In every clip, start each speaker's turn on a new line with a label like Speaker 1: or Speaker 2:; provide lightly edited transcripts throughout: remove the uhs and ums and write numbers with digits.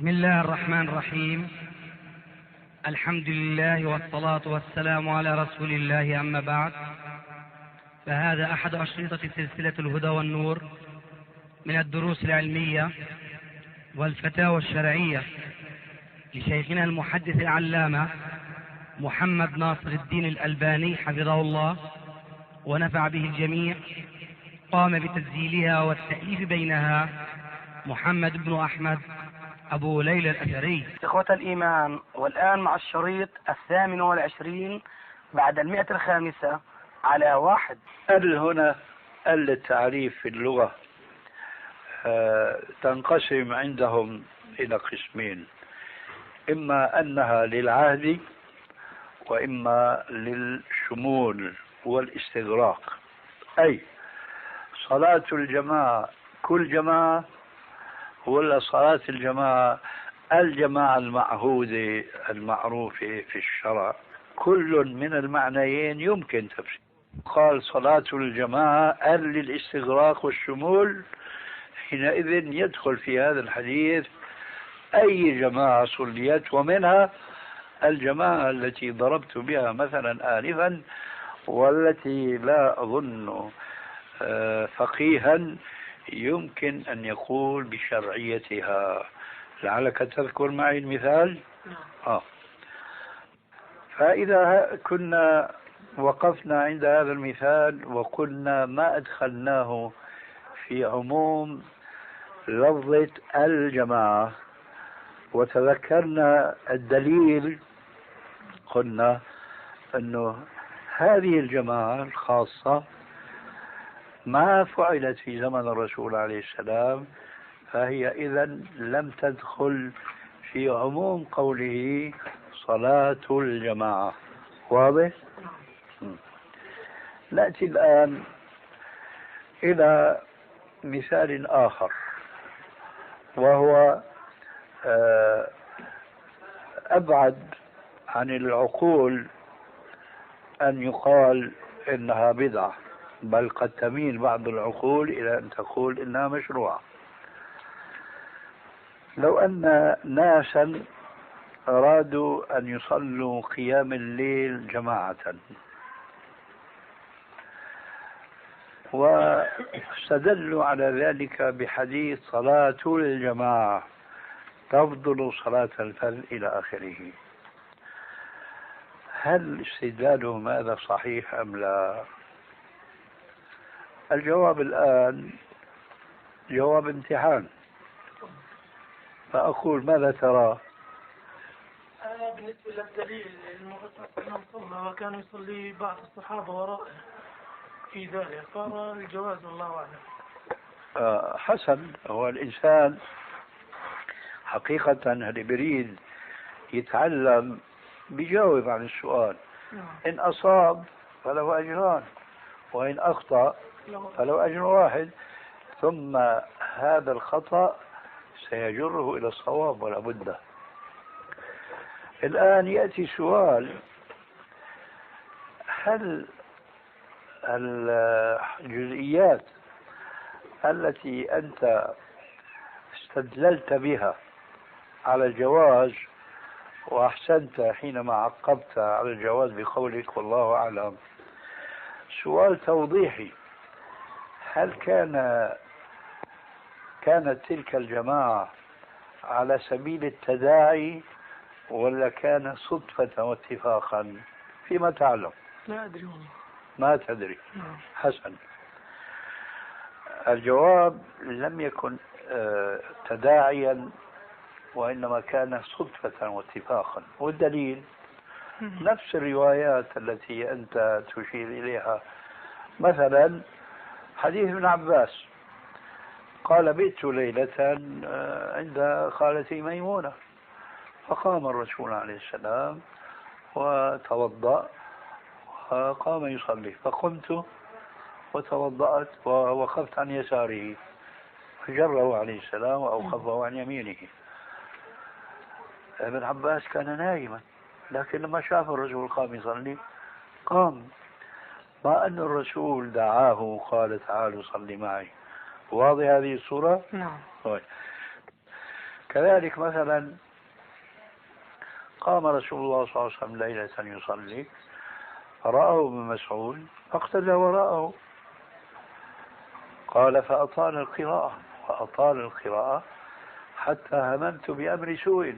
Speaker 1: بسم الله الرحمن الرحيم. الحمد لله والصلاة والسلام على رسول الله، أما بعد، فهذا أحد أشرطة سلسلة الهدى والنور من الدروس العلمية والفتاوى الشرعية لشيخنا المحدث العلامة محمد ناصر الدين الألباني حفظه الله ونفع به الجميع. قام بتسجيلها والتأليف بينها محمد بن أحمد أبو ليلى الأثري.
Speaker 2: إخوة الإيمان، والآن مع الشريط 28 بعد 105 على 1.
Speaker 3: هنا التعريف في اللغة تنقسم عندهم إلى قسمين: إما أنها للعهد، وإما للشمول والاستغراق. أي صلاة الجماعة كل جماعة، ولا صلاة الجماعة الجماعة المعهودة المعروفة في الشرع. كل من المعنيين يمكن تفسير. قال صلاة الجماعة للاستغراق والشمول، حينئذ يدخل في هذا الحديث أي جماعة صليت، ومنها الجماعة التي ضربت بها مثلا آنفا، والتي لا أظن فقيها يمكن أن يقول بشرعيتها. لعلك تذكر معي المثال. فإذا كنا وقفنا عند هذا المثال وقلنا ما أدخلناه في عموم لفظة الجماعة وتذكرنا الدليل، قلنا أنه هذه الجماعة الخاصة ما فعلت في زمن الرسول عليه السلام، فهي إذن لم تدخل في عموم قوله صلاة الجماعة. واضح؟ نأتي الآن إلى مثال آخر، وهو أبعد عن العقول أن يقال إنها بدعة، بل قد تميل بعض العقول إلى أن تقول إنها مشروعة. لو أن ناسا أرادوا أن يصلوا قيام الليل جماعة، واستدلوا على ذلك بحديث صلاة الجماعة تفضل صلاة الفرد إلى آخره، هل استدلالهم هذا صحيح أم لا؟ الجواب الآن جواب امتحان، فأقول ماذا ترى؟
Speaker 4: بالنسبة للدليل المغفر صلى وكان يصلي بعض الصحابة وراءه في ذلك، قال الجواز والله أعلم.
Speaker 3: حسن. هو الإنسان حقيقة اللي بريد يتعلم بيجاوب عن السؤال. إن أصاب فله أجران، وإن أخطأ فله أجر واحد، ثم هذا الخطأ سيجره إلى الصواب ولا بد. الآن يأتي سؤال: هل الجزئيات التي أنت استدللت بها على الجواز، وأحسنت حينما عقبت على الجواز بقولك والله أعلم، سؤال توضيحي: هل كانت تلك الجماعة على سبيل التداعي، ولا كان صدفة واتفاقا؟ فيما تعلم.
Speaker 4: لا أدري والله.
Speaker 3: ما تدري. حسن. الجواب لم يكن تداعيا، وإنما كان صدفة واتفاقا. والدليل نفس الروايات التي أنت تشير إليها. مثلا حديث ابن عباس قال: بئت ليلة عند خالتي ميمونة، فقام الرسول عليه السلام وتوضأ وقام يصلي، فقمت وتوضأت ووقفت عن يساره، فجره عليه السلام وأوقفه عن يمينه. ابن عباس كان نائما، لكن لما شاف الرسول قام يصلي قام، ما أن الرسول دعاه وقال تعالوا صلي معي. واضح هذه الصورة؟
Speaker 4: نعم.
Speaker 3: كذلك مثلا قام رسول الله صلى الله عليه وسلم ليلة يصلي فرآه ابن مسعود فاقتدى وراءه، قال فأطال القراءة حتى هممت بأمر سوء.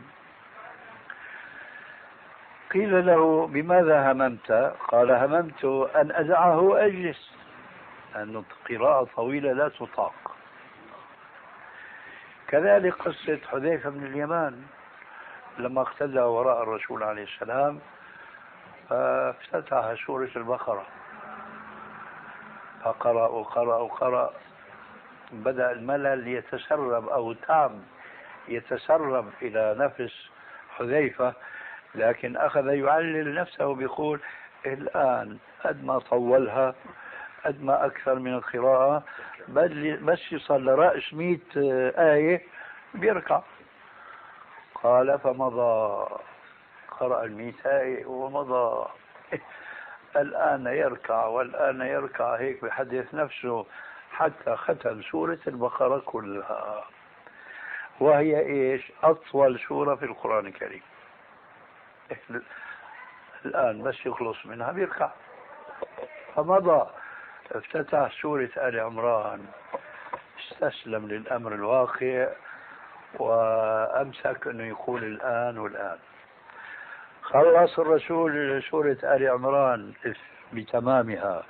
Speaker 3: قيل له بماذا هممت؟ قال هممت أن أدعه أجلس، لأن القراءة طويلة لا تطاق. كذلك قصة حذيفة بن اليمان لما اقتدى وراء الرسول عليه السلام فافتتح سورة البقرة فقرأ بدأ الملل يتسرب أو تعب يتسرب إلى نفس حذيفة، لكن أخذ يعلل نفسه بيقول الآن قد ما طولها قد ما أكثر من القراءة بس يصل لرأس 100 آية بيركع. قال فمضى، قرأ 100 آية ومضى. الآن يركع والآن يركع، هيك بحدث نفسه حتى ختم سورة البقرة كلها، وهي إيش؟ أطول سورة في القرآن الكريم. الآن بس يخلص منها بيركع. فمضى افتتح سورة آل عمران، استسلم للأمر الواقع وأمسك أنه يقول الآن والآن. خلص الرسول سورة آل عمران بتمامها،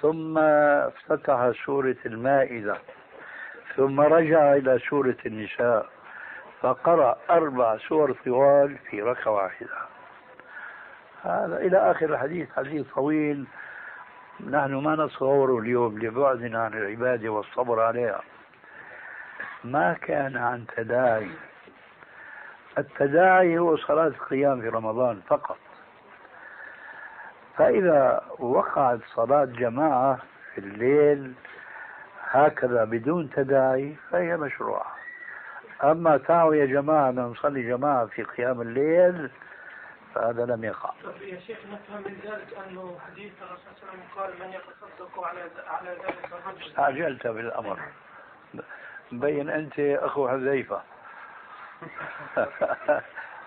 Speaker 3: ثم افتتح سورة المائدة، ثم رجع إلى سورة النساء، فقرأ 4 سور طوال في ركعة واحدة. هذا إلى آخر الحديث، حديث طويل نحن ما نتصوره اليوم لبعدنا عن العبادة والصبر عليها. ما كان عن تداعي. التداعي هو صلاة القيام في رمضان فقط. فإذا وقعت صلاة جماعة في الليل هكذا بدون تداعي فهي مشروعة. أما تعالوا يا جماعة نصلي جماعة في قيام الليل فهذا لم يقع.
Speaker 4: يا شيخ نفهم من ذلك أنه حديث الرسول صلى الله عليه وسلم قال من يتصدق على ذلك الرجل.
Speaker 3: استعجلت بالأمر، مبين أنت أخو حذيفة.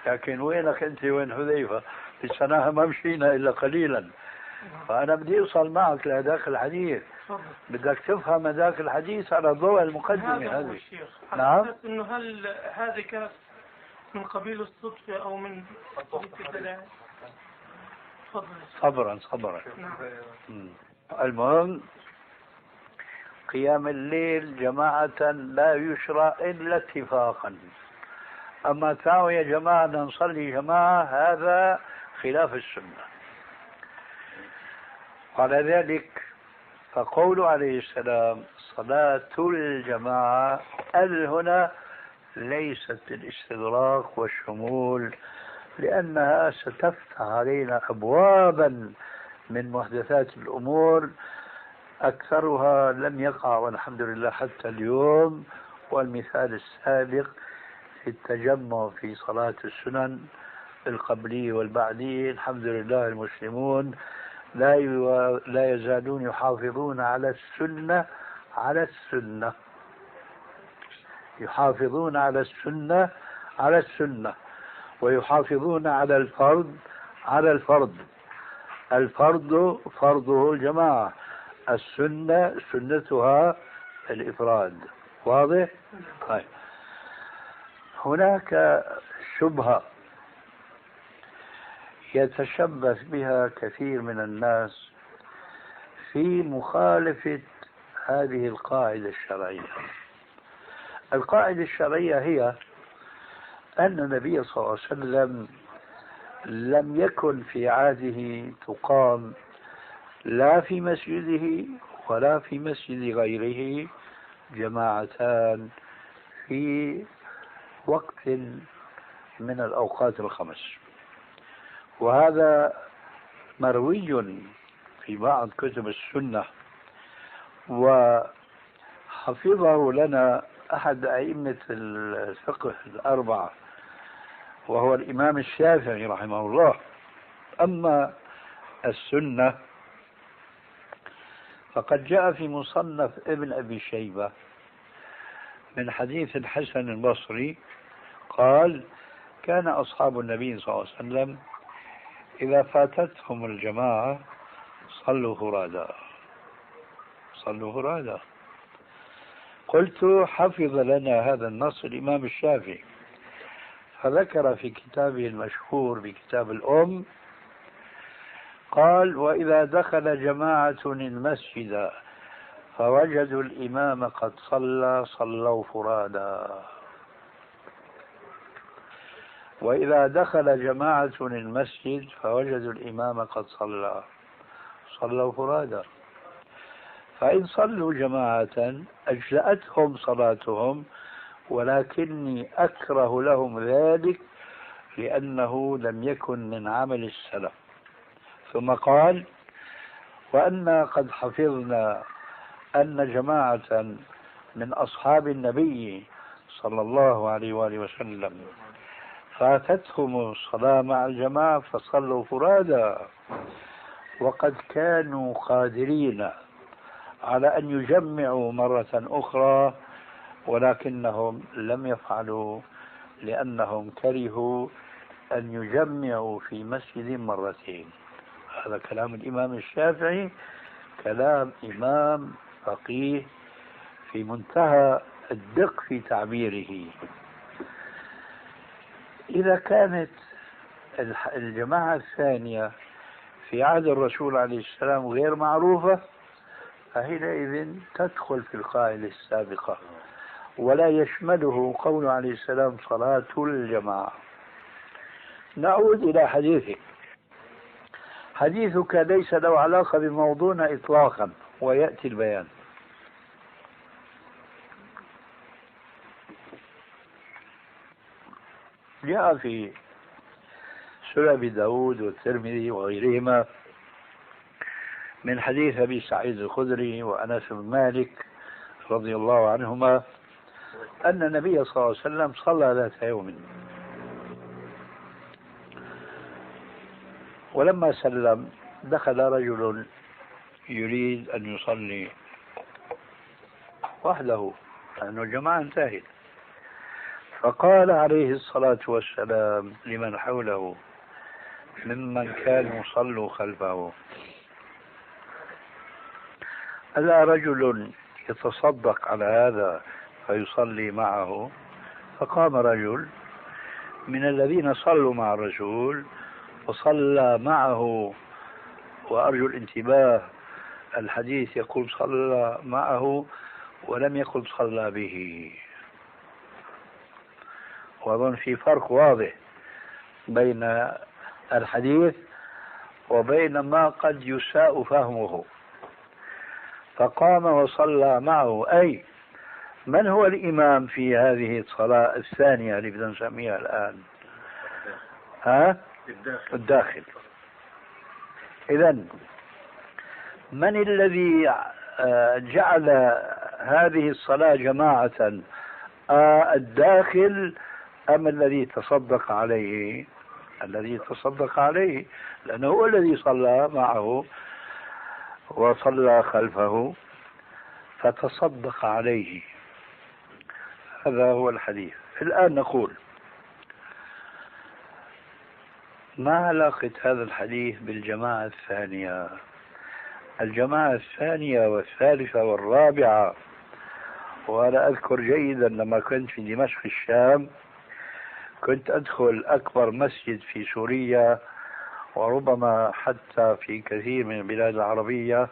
Speaker 3: لكن وينك أنت وين حذيفة؟ لسناها ما مشينا إلا قليلا، فأنا بدي أوصل معك لهذاك الحديث. بدك تفهم هذاك الحديث على ضوء المقدمة هذه.
Speaker 4: نعم. إنه هل هذه كانت من قبيل الصدفة أو من
Speaker 3: صبرا. المهم قيام الليل جماعة لا يشرع إلا اتفاقا. أما تعالوا يا جماعة نصلي جماعة هذا خلاف السنة. على ذلك فقول عليه السلام صلاة الجماعة هنا ليست للاستغراق والشمول، لأنها ستفتح علينا أبوابا من محدثات الأمور أكثرها لم يقع والحمد لله حتى اليوم. والمثال السابق في التجمع في صلاة السنن القبلية والبعدية، الحمد لله المسلمون لا يزالون يحافظون على السنة يحافظون على السنة ويحافظون على الفرض. الفرض فرضه الجماعة، السنة سنتها الإفراد. واضح؟ طيب. هناك شبهة يتشبث بها كثير من الناس في مخالفة هذه القاعدة الشرعية. القاعدة الشرعية هي أن النبي صلى الله عليه وسلم لم يكن في عهده تقام لا في مسجده ولا في مسجد غيره جماعتان في وقت من الأوقات الخمس، وهذا مروي في بعض كتب السنة، وحفظه لنا أحد أئمة الفقه الأربعة وهو الإمام الشافعي رحمه الله. أما السنة فقد جاء في مصنف ابن أبي شيبة من حديث الحسن البصري قال كان أصحاب النبي صلى الله عليه وسلم إذا فاتتهم الجماعة صلوا فرادا. قلت حفظ لنا هذا النص الإمام الشافعي، فذكر في كتابه المشهور بكتاب الأم قال وإذا دخل جماعة المسجد فوجدوا الإمام قد صلى صلوا فرادا. وإذا دخل جماعة المسجد فوجدوا الإمام قد صلى صلوا فرادا. فإن صلوا جماعة أجزأتهم صلاتهم، ولكني أكره لهم ذلك لأنه لم يكن من عمل السلف. ثم قال وأنا قد حفظنا أن جماعة من أصحاب النبي صلى الله عليه وآله وسلم فاتتهم الصلاة مع الجماعة فصلوا فرادا، وقد كانوا قادرين على أن يجمعوا مرة أخرى ولكنهم لم يفعلوا لأنهم كرهوا أن يجمعوا في مسجد مرتين. هذا كلام الإمام الشافعي، كلام إمام فقيه في منتهى الدقة في تعبيره. إذا كانت الجماعة الثانية في عهد الرسول عليه السلام غير معروفة فحينئذ تدخل في القاعدة السابقة ولا يشمله قول عليه السلام صلاة الجماعة. نعود إلى حديثك. حديثك ليس له علاقة بموضوعنا إطلاقا ويأتي البيان. جاء في سنن أبي داود والترمذي وغيرهما من حديث أبي سعيد الخدري وأنس بن مالك رضي الله عنهما أن النبي صلى الله عليه وسلم صلى ذات يوم، ولما سلم دخل رجل يريد أن يصلي وحده لأنه الجماعة انتهت، فقال عليه الصلاة والسلام لمن حوله ممن كانوا صلوا خلفه ألا رجل يتصدق على هذا فيصلي معه؟ فقام رجل من الذين صلوا مع الرسول وصلى معه، وأرجو الانتباه الحديث يقول صلى معه ولم يقل صلى به، وأظن في فرق واضح بين الحديث وبين ما قد يساء فهمه. فقام وصلى معه، أي من هو الإمام في هذه الصلاة الثانية اللي بدنا نسميها الآن؟ الداخل. إذن من الذي جعل هذه الصلاة جماعة، الداخل أم الذي تصدق عليه؟ الذي تصدق عليه، لأنه هو الذي صلى معه وصلى خلفه فتصدق عليه. هذا هو الحديث. الآن نقول ما علاقة هذا الحديث بالجماعة الثانية؟ الجماعة الثانية والثالثة والرابعة، وأنا أذكر جيدا لما كنت في دمشق الشام كنت أدخل أكبر مسجد في سوريا وربما حتى في كثير من البلاد العربية،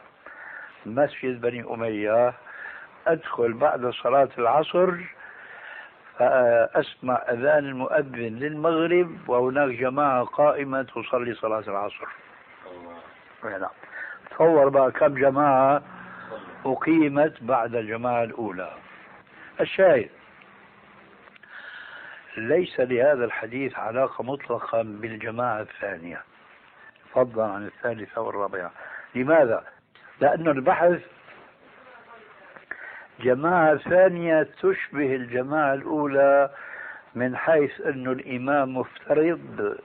Speaker 3: مسجد بني أمية، أدخل بعد صلاة العصر فأسمع أذان المؤذن للمغرب وهناك جماعة قائمة تصلي صلاة العصر. نعم. تصور بقى كم جماعة أقيمت بعد الجماعة الأولى. الشاهد ليس لهذا الحديث علاقة مطلقا بالجماعة الثانية فضلا عن الثالثة والرابعة. لماذا؟ لأن البحث جماعة ثانية تشبه الجماعة الأولى من حيث أن الإمام مفترض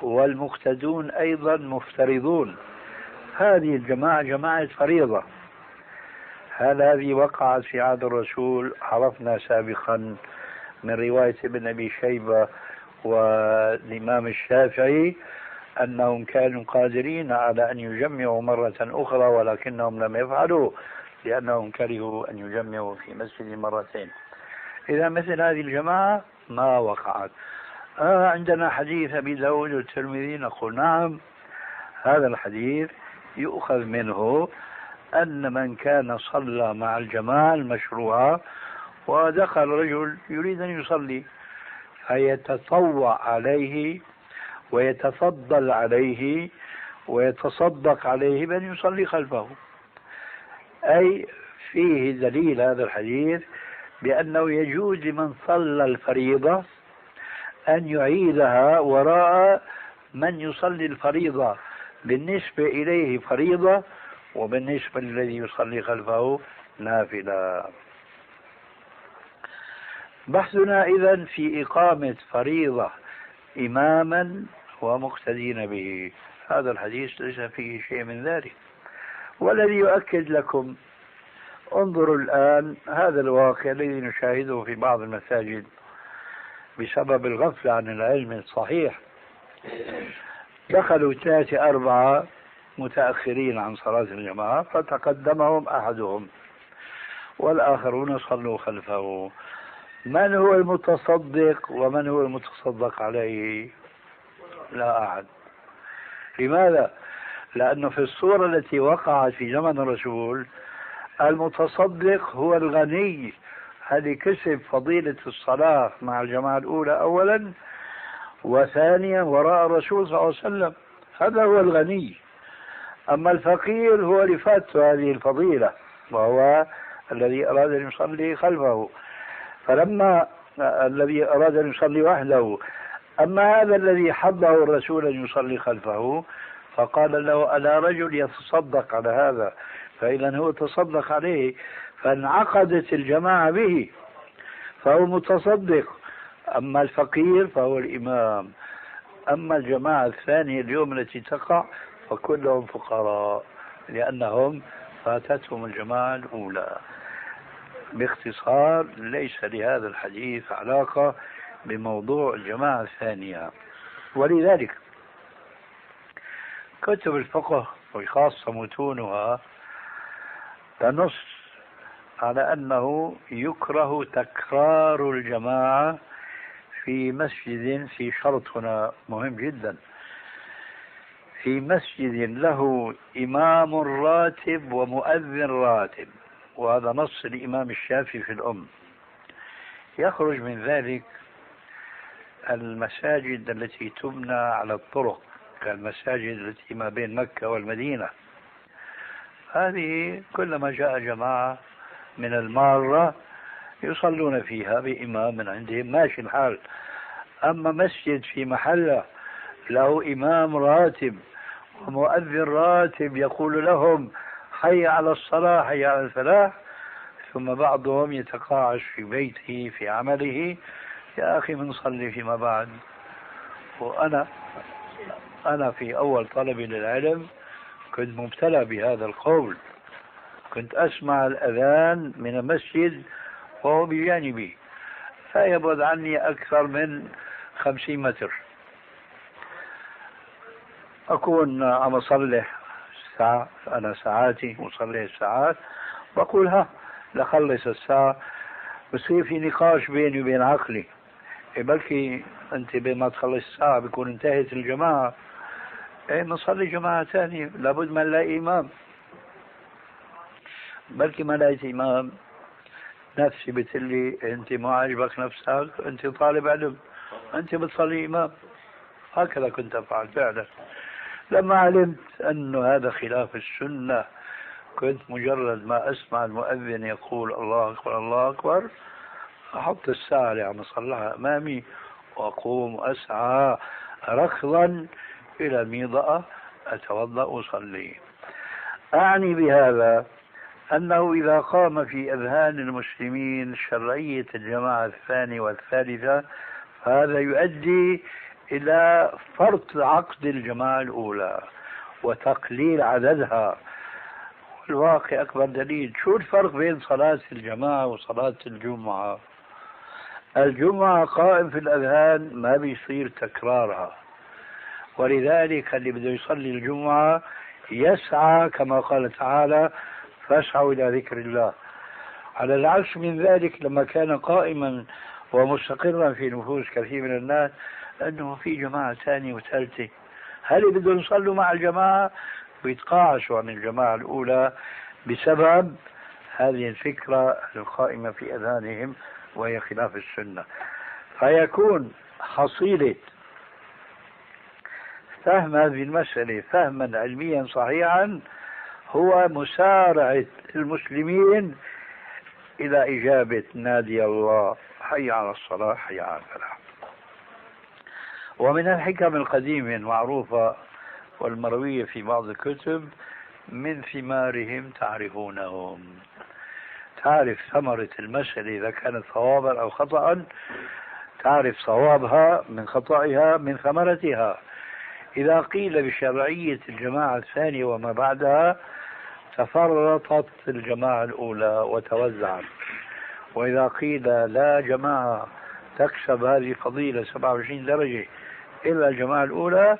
Speaker 3: والمقتدون أيضا مفترضون. هذه الجماعة جماعة فريضة، هذه وقعت في عهد الرسول، عرفنا سابقا من رواية ابن أبي شيبة والإمام الشافعي أنهم كانوا قادرين على أن يجمعوا مرة أخرى ولكنهم لم يفعلوا لأنهم كرهوا أن يجمعوا في مسجد مرتين. إذا مثل هذه الجماعة ما وقعت. عندنا حديث أبي داود والترمذي، نقول نعم، هذا الحديث يؤخذ منه أن من كان صلى مع الجماعة المشروعة ودخل رجل يريد أن يصلي فيتطوع عليه ويتفضل عليه ويتصدق عليه بأن يصلي خلفه. أي فيه دليل هذا الحديث بأنه يجوز لمن صلى الفريضة أن يعيدها وراء من يصلي الفريضة بالنسبة إليه فريضة وبالنسبة للذي يصلي خلفه نافلة. بحثنا إذن في إقامة فريضة إماما ومقتدين به. هذا الحديث ليس فيه شيء من ذلك. والذي يؤكد لكم، انظروا الآن هذا الواقع الذي نشاهده في بعض المساجد بسبب الغفلة عن العلم الصحيح. دخلوا 3-4 متأخرين عن صلاة الجماعة فتقدمهم أحدهم والآخرون صلوا خلفه. من هو المتصدق ومن هو المتصدق عليه؟ لا أحد. لماذا؟ لأنه في الصورة التي وقعت في زمن الرسول المتصدق هو الغني الذي كسب فضيلة الصلاة مع الجماعة الأولى أولا وثانيا وراء الرسول صلى الله عليه وسلم، هذا هو الغني. أما الفقير هو اللي فاته هذه الفضيلة وهو الذي أراد أن يصلي خلفه، فلما الذي أراد أن يصلي وحده. أما هذا الذي حضه الرسول أن يصلي خلفه فقال له ألا رجل يتصدق على هذا، فإذا هو تصدق عليه فانعقدت الجماعة به فهو متصدق. أما الفقير فهو الإمام. أما الجماعة الثانية اليوم التي تقع فكلهم فقراء لأنهم فاتتهم الجماعة الأولى. باختصار ليس لهذا الحديث علاقة بموضوع الجماعة الثانية. ولذلك كتب الفقه وخاصة متونها تنص على أنه يكره تكرار الجماعة في مسجد، في شرط هنا مهم جدا، في مسجد له إمام راتب ومؤذن راتب، وهذا نص الإمام الشافعي في الأم. يخرج من ذلك المساجد التي تبنى على الطرق كالمساجد التي ما بين مكة والمدينة، هذه كلما جاء جماعة من المارة يصلون فيها بإمام من عندهم ماشي الحال. أما مسجد في محله له إمام راتب ومؤذن راتب يقول لهم حي على الصلاة حي على الفلاح، ثم بعضهم يتقاعس في بيته في عمله، يا أخي بنصلي فيما بعد. وأنا في أول طلبي للعلم كنت مبتلى بهذا القول، كنت أسمع الأذان من المسجد وهو بجانبي فيبعد عني أكثر من 50 متر. أكون عم أصلح ساعة، أنا ساعاتي مصلح الساعات، بقول لخلص الساعة، بصير في نقاش بيني وبين عقلي، بلكي أنت بين ما تخلص الساعة بيكون انتهت الجماعة، نصلي جماعة ثانية، لابد ما نلاقي إمام. بلكي ما لقيت إمام نفسي بتقلي أنت ما عجبك نفسك، أنت طالب علم، أنت بتصلي إمام. هكذا كنت أفعل فعلا. لما علمت أنه هذا خلاف السنة كنت مجرد ما أسمع المؤذن يقول الله أكبر الله أكبر أحط الساعة اللي عم أصلحها أمامي وأقوم أسعى ركضا إلى الميضأة أتوضأ وأصلي. أعني بهذا أنه إذا قام في أذهان المسلمين شرعية الجماعة الثانية والثالثة فهذا يؤدي إلى فرط عقد الجماعة الأولى وتقليل عددها. الواقع أكبر دليل. شو الفرق بين صلاة الجماعة وصلاة الجمعة؟ الجمعة قائم في الأذهان، ما بيصير تكرارها، ولذلك اللي بده يصلي الجمعة يسعى كما قال تعالى فاسعوا إلى ذكر الله. على العكس من ذلك لما كان قائما ومستقرا في نفوس كثير من الناس أنه في جماعة ثانية وثالثة، هل بدهم يصلوا مع الجماعة ويتقاعسوا عن الجماعة الأولى بسبب هذه الفكرة القائمة في أذهانهم وهي خلاف السنة. فيكون حصيلة فهم هذه المسألة فهما علميا صحيحا هو مسارعة المسلمين إلى إجابة نادي الله حي على الصلاة حي على الفلاح. ومن الحكم القديمة المعروفة والمروية في بعض الكتب من ثمارهم تعرفونهم، تعرف ثمرة المسألة إذا كانت صوابا أو خطأ، تعرف صوابها من خطأها من ثمرتها. إذا قيل بشرعية الجماعة الثانية وما بعدها تفرطت الجماعة الأولى وتوزعت، وإذا قيل لا جماعة تكسب هذه الفضيلة 27 درجة إلا الجماعة الأولى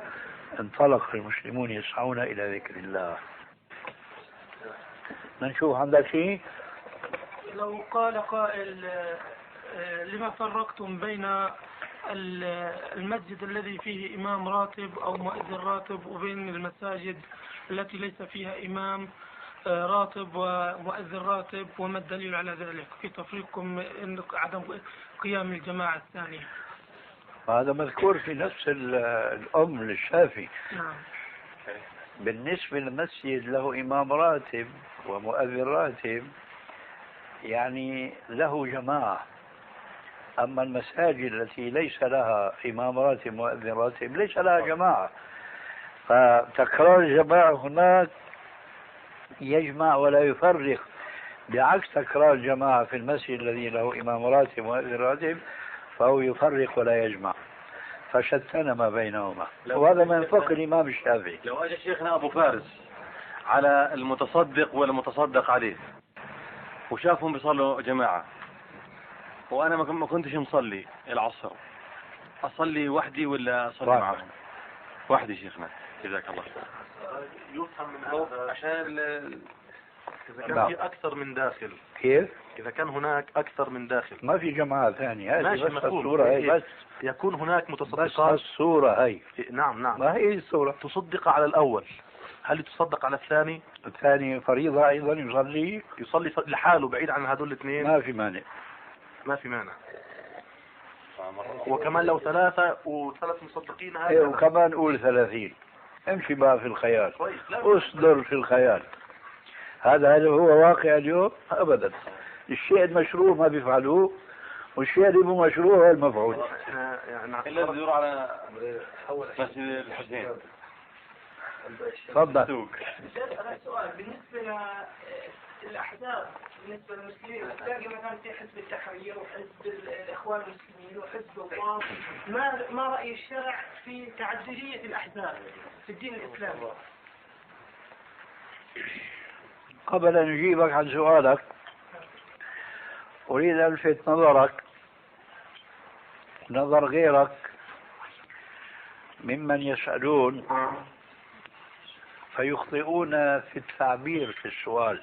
Speaker 3: انطلق المسلمون يسعون إلى ذكر الله. نشوف عندك شيء؟
Speaker 4: لو قال قائل لما فرقتم بين المسجد الذي فيه إمام راتب أو مؤذن راتب وبين المساجد التي ليس فيها إمام راتب ومؤذن راتب، وما الدليل على ذلك في تفريقكم عدم قيام الجماعة الثانية؟
Speaker 3: هذا مذكور في نفس الأم للشافعي.
Speaker 4: نعم.
Speaker 3: بالنسبة للمسجد له إمام راتب ومؤذن راتب يعني له جماعة، أما المساجد التي ليس لها إمام راتب مؤذن راتب ليس لها جماعة، فتكرار الجماعة هناك يجمع ولا يفرق، بعكس تكرار الجماعة في المسجد الذي له إمام راتب مؤذن راتب فهو يفرق ولا يجمع، فشتن ما بينهما، وهذا من فقه الإمام الشافعي.
Speaker 5: لو أجى شيخنا أبو فارس على المتصدق والمتصدق عليه وشافهم بيصلوا جماعة وأنا ما كنتش مصلي العصر، أصلي وحدي ولا أصلي معهم؟ وحدي شيخنا جزاك الله.
Speaker 6: يفهم من هذا عشان إذا كان في أكثر من داخل.
Speaker 3: كيف؟
Speaker 6: إذا كان هناك أكثر من داخل
Speaker 3: ما في جماعة ثانية، هذه بس
Speaker 6: مفهوم.
Speaker 3: الصورة هي بس
Speaker 6: يكون هناك
Speaker 3: بس
Speaker 6: متصدقات.
Speaker 3: الصورة هي.
Speaker 6: نعم
Speaker 3: ما هي الصورة؟
Speaker 6: تصدق على الأول، هل تصدق على الثاني؟
Speaker 3: الثاني فريضة أيضا
Speaker 6: يصلي لحاله بعيد عن هذول الاثنين؟
Speaker 3: ما في مانع.
Speaker 6: ما في مانع. وكمان لو ثلاثة وثلاث مصدقين
Speaker 3: إيه وكمان قول 30 امشي بقى في الخيال، اصدر في الخيال. هذا هو واقع اليوم؟ أبدا. الشيء المشروع ما بيفعلوه، والشيء اللي مو مشروع هو المفعول.
Speaker 5: إلا يدور على مسجد الحسين.
Speaker 3: تفضل.
Speaker 4: سؤال بالنسبة للأحزاب، بالنسبة للمسلمين تلاقي مثلا في حزب التحرير وحزب الإخوان المسلمين وحزب الله، ما رأي الشرع في تعددية الأحزاب في الدين الإسلامي؟
Speaker 3: قبل أن أجيبك عن سؤالك أريد أن ألفت نظرك نظر غيرك ممن يسألون فيخطئون في التعبير في السؤال.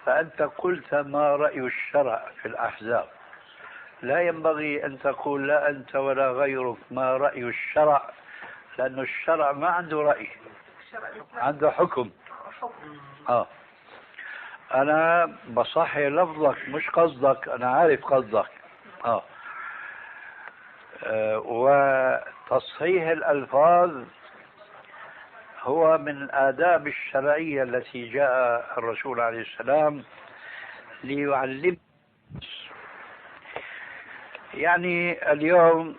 Speaker 3: فأنت قلت ما رأي الشرع في الأحزاب، لا ينبغي أن تقول لا أنت ولا غيرك ما رأي الشرع، لأن الشرع ما عنده رأي، عنده حكم. أنا بصحي لفظك مش قصدك، أنا عارف قصدك. وتصحيح الألفاظ هو من الآداب الشرعية التي جاء الرسول عليه السلام ليعلم. يعني اليوم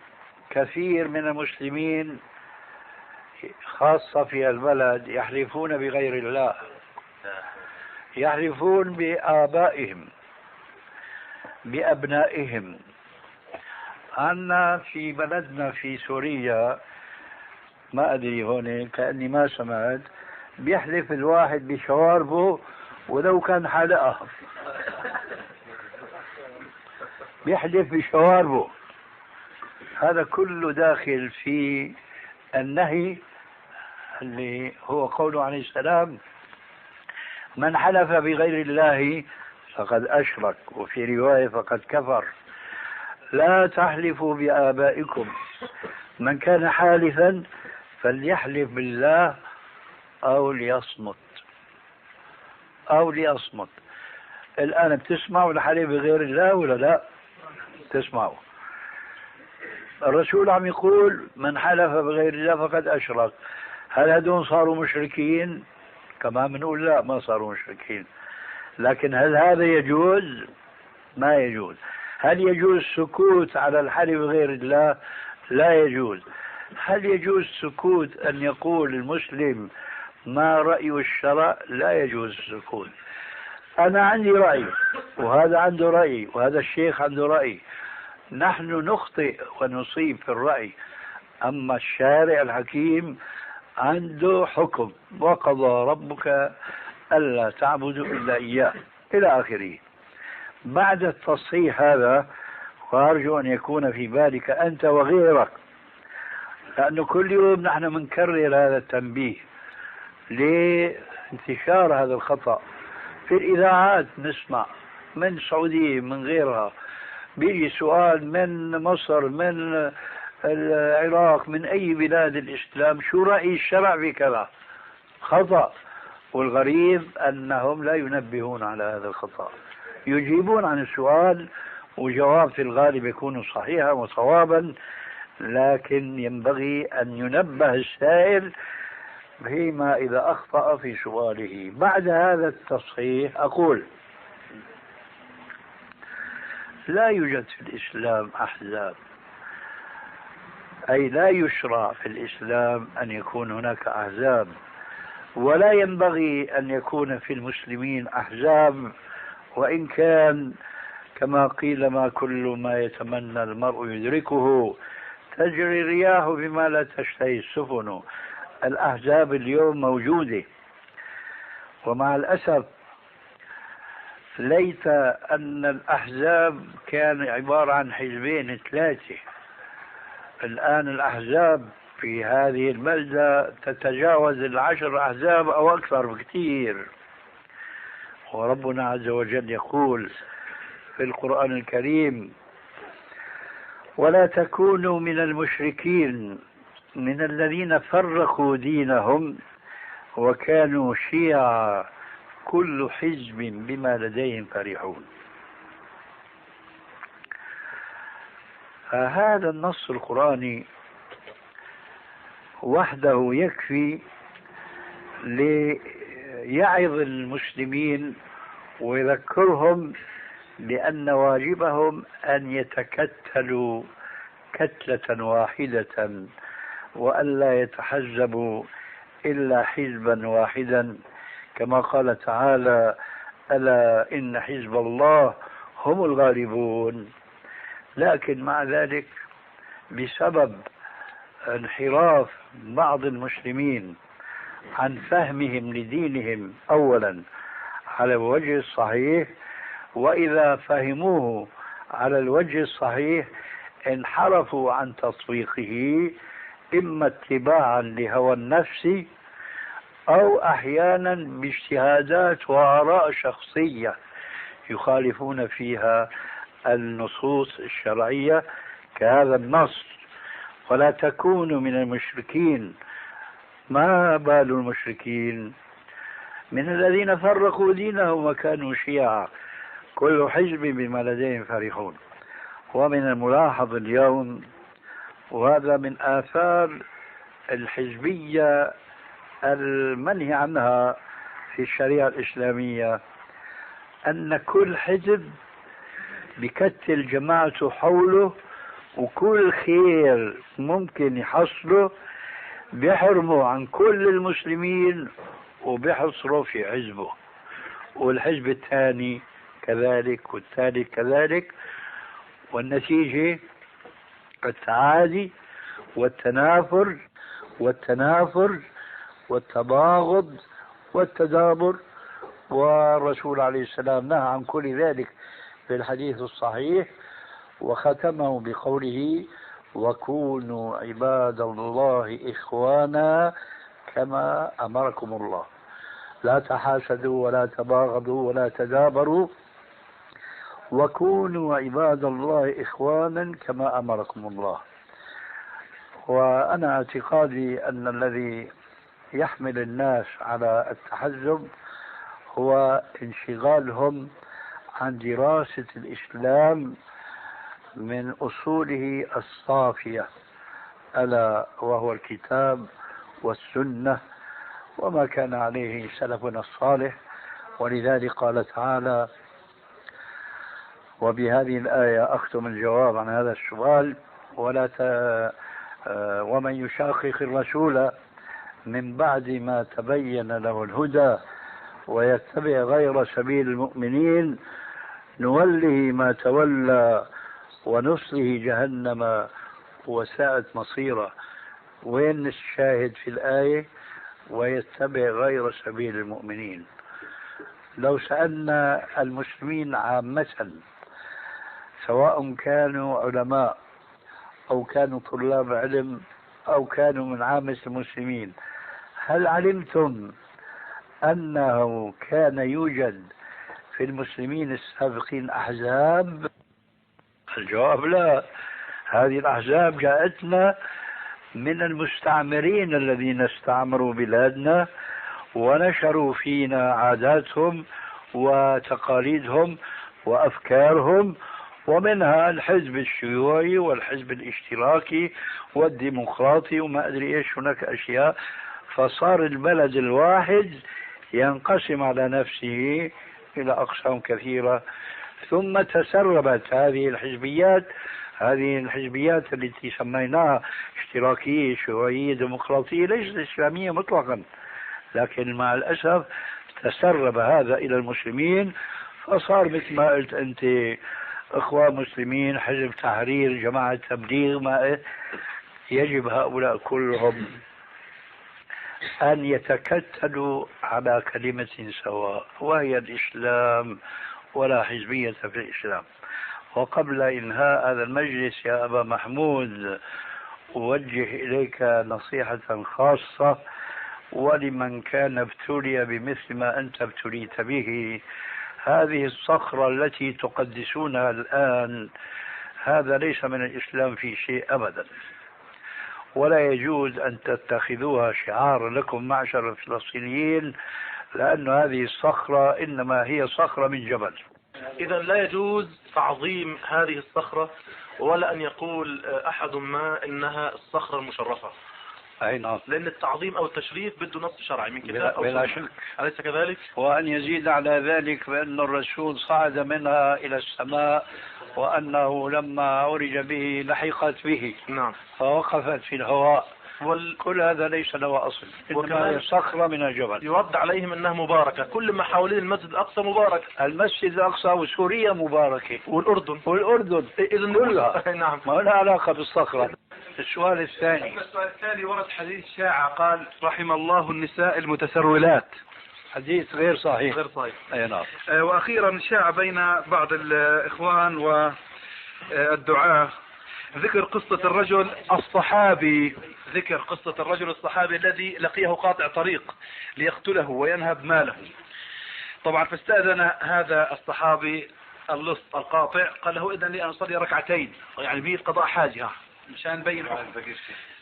Speaker 3: كثير من المسلمين خاصة في البلد يحلفون بغير الله، يحلفون بآبائهم بأبنائهم. عنا في بلدنا في سوريا ما أدري هون كأني ما سمعت بيحلف الواحد بشواربه ولو كان حلقه. بيحلف بشواربه. هذا كله داخل في النهي اللي هو قوله عليه السلام: من حلف بغير الله فقد أشرك، وفي رواية فقد كفر. لا تحلفوا بآبائكم، من كان حالفا فليحلف بالله أو ليصمت أو ليصمت. الآن بتسمعوا الحلف بغير الله ولا لا؟ تسمعوا. الرسول عم يقول من حلف بغير الله فقد أشرك. هل هدول صاروا مشركين؟ كما بنقول لا، ما صاروا مشركين. لكن هل هذا يجوز؟ ما يجوز. هل يجوز سكوت على الحلف بغير الله؟ لا يجوز. هل يجوز سكوت أن يقول المسلم ما رأي الشرع؟ لا يجوز السكوت. أنا عندي رأي وهذا عنده رأي وهذا الشيخ عنده رأي، نحن نخطئ ونصيب في الرأي، أما الشارع الحكيم عنده حكم: وقضى ربك ألا تعبدوا إلا إياه، إلى آخره. بعد التصحيح هذا، وأرجو أن يكون في بالك أنت وغيرك، لأنه كل يوم نحن منكرر هذا التنبيه لانتشار هذا الخطأ في الإذاعات. نسمع من السعودية من غيرها بيجي سؤال من مصر، من العراق، من أي بلاد الإسلام: شو رأي الشرع في كذا؟ خطأ. والغريب أنهم لا ينبهون على هذا الخطأ، يجيبون عن السؤال وجواب في الغالب يكون صحيحا وصوابا، لكن ينبغي أن ينبه السائل فيما إذا أخطأ في سؤاله. بعد هذا التصحيح أقول: لا يوجد في الإسلام أحزاب، أي لا يشرع في الإسلام أن يكون هناك أحزاب، ولا ينبغي أن يكون في المسلمين أحزاب، وإن كان كما قيل ما كل ما يتمنى المرء يدركه، تجري الرياح بما لا تشتهي السفن. الأحزاب اليوم موجودة، ومع الأسف ليت أن الأحزاب كان عبارة عن حزبين 3. الآن الأحزاب في هذه البلدة تتجاوز 10 أحزاب أو أكثر بكثير. وربنا عز وجل يقول في القرآن الكريم: ولا تكونوا من المشركين من الذين فرقوا دينهم وكانوا شيعا كل حزب بما لديهم فرحون. هذا النص القرآني وحده يكفي ليعظ المسلمين ويذكرهم بأن واجبهم أن يتكتلوا كتلة واحدة، وألا يتحزبوا إلا حزبا واحدا، كما قال تعالى: ألا إن حزب الله هم الغالبون. لكن مع ذلك بسبب انحراف بعض المسلمين عن فهمهم لدينهم أولا على الوجه الصحيح، وإذا فهموه على الوجه الصحيح انحرفوا عن تطبيقه، إما اتباعا لهوى النفس أو أحيانا باجتهادات وآراء شخصية يخالفون فيها النصوص الشرعية كهذا النص: ولا تكونوا من المشركين. ما بال المشركين؟ من الذين فرقوا دينهم وكانوا شيعا كل حزب بما لديهم فرحون. ومن الملاحظ اليوم، وهذا من آثار الحزبية المنهي عنها في الشريعة الإسلامية، أن كل حزب بكتل جماعته حوله، وكل خير ممكن يحصله بيحرمه عن كل المسلمين وبيحصره في حزبه، والحزب الثاني كذلك والثالث كذلك، والنتيجة التعادي والتنافر والتباغض والتدابر. والرسول عليه السلام نهى عن كل ذلك في الحديث الصحيح، وختمه بقوله وكونوا عباد الله إخوانا كما أمركم الله، لا تحاسدوا ولا تباغضوا ولا تدابروا، وكونوا عباد الله إخوانا كما أمركم الله. وأنا اعتقادي أن الذي يحمل الناس على التحزب هو انشغالهم عن دراسة الإسلام من أصوله الصافية، ألا وهو الكتاب والسنة وما كان عليه سلفنا الصالح. ولذلك قال تعالى، وبهذه الآية أختم الجواب عن هذا السؤال، ومن يشاقق الرسول من بعد ما تبين له الهدى ويتبع غير سبيل المؤمنين نوله ما تولى ونصله جهنم وساءت مصيرا. وين الشاهد في الآية؟ ويتبع غير سبيل المؤمنين. لو سألنا المسلمين عامة سواء كانوا علماء أو كانوا طلاب علم أو كانوا من عامة المسلمين، هل علمتم أنه كان يوجد في المسلمين السابقين أحزاب؟ الجواب لا. هذه الأحزاب جاءتنا من المستعمرين الذين استعمروا بلادنا ونشروا فينا عاداتهم وتقاليدهم وأفكارهم، ومنها الحزب الشيوعي والحزب الاشتراكي والديمقراطي وما أدري إيش، هناك أشياء. فصار البلد الواحد ينقسم على نفسه إلى أقسام كثيرة، ثم تسربت هذه الحزبيات التي سميناها اشتراكية شيوعية ديمقراطية، ليست إسلامية مطلقا، لكن مع الأسف تسرب هذا إلى المسلمين، فصار مثل ما قلت أنت إخوان مسلمين، حزب تحرير، جماعة تبليغ، ما يجب هؤلاء كلهم أن يتكتلوا على كلمة سواء وهي الإسلام، ولا حزبية في الإسلام. وقبل إنهاء هذا المجلس يا أبا محمود أوجه إليك نصيحة خاصة، ولمن كان ابتلي بمثل ما أنت ابتليت به. هذه الصخرة التي تقدسونها الآن هذا ليس من الإسلام في شيء أبدا، ولا يجوز أن تتخذوها شعار لكم معشر الفلسطينيين، لأن هذه الصخرة إنما هي صخرة من جبل.
Speaker 6: إذا لا يجوز تعظيم هذه الصخرة، ولا أن يقول أحد ما إنها الصخرة المشرفة.
Speaker 3: أي نعم.
Speaker 6: لأن التعظيم أو التشريف بده نص شرعي من كتاب أو
Speaker 3: بلا
Speaker 6: سنة.
Speaker 3: شك.
Speaker 6: أليس كذلك؟
Speaker 3: وأن يزيد على ذلك بأن الرسول صعد منها إلى السماء، وأنه لما عرج به لحقت به.
Speaker 6: نعم.
Speaker 3: فوقفت في الهواء. كل هذا ليس له أصل، إنما هي صخرة من الجبل.
Speaker 6: يرد عليهم أنها مباركة، كل ما حوالين المسجد الأقصى مبارك.
Speaker 3: المسجد الأقصى وسوريا مباركة والأردن
Speaker 6: إذن
Speaker 3: كلها.
Speaker 6: نعم.
Speaker 3: ما لها علاقة بالصخرة. السؤال الثاني.
Speaker 6: السؤال الثاني ورد حديث شاع قال رحم الله النساء المتسرولات.
Speaker 3: حديث غير صحيح.
Speaker 6: غير صحيح.
Speaker 3: أي نعم.
Speaker 6: وأخيرا شاع بين بعض الإخوان والدعاة ذكر قصة الرجل الصحابي الذي لقيه قاطع طريق ليقتله وينهب ماله. طبعا فاستأذن هذا الصحابي اللص القاطع، قال له إذن لي أن أصلي ركعتين، يعني به قضاء حاجة مشان نبين حكم.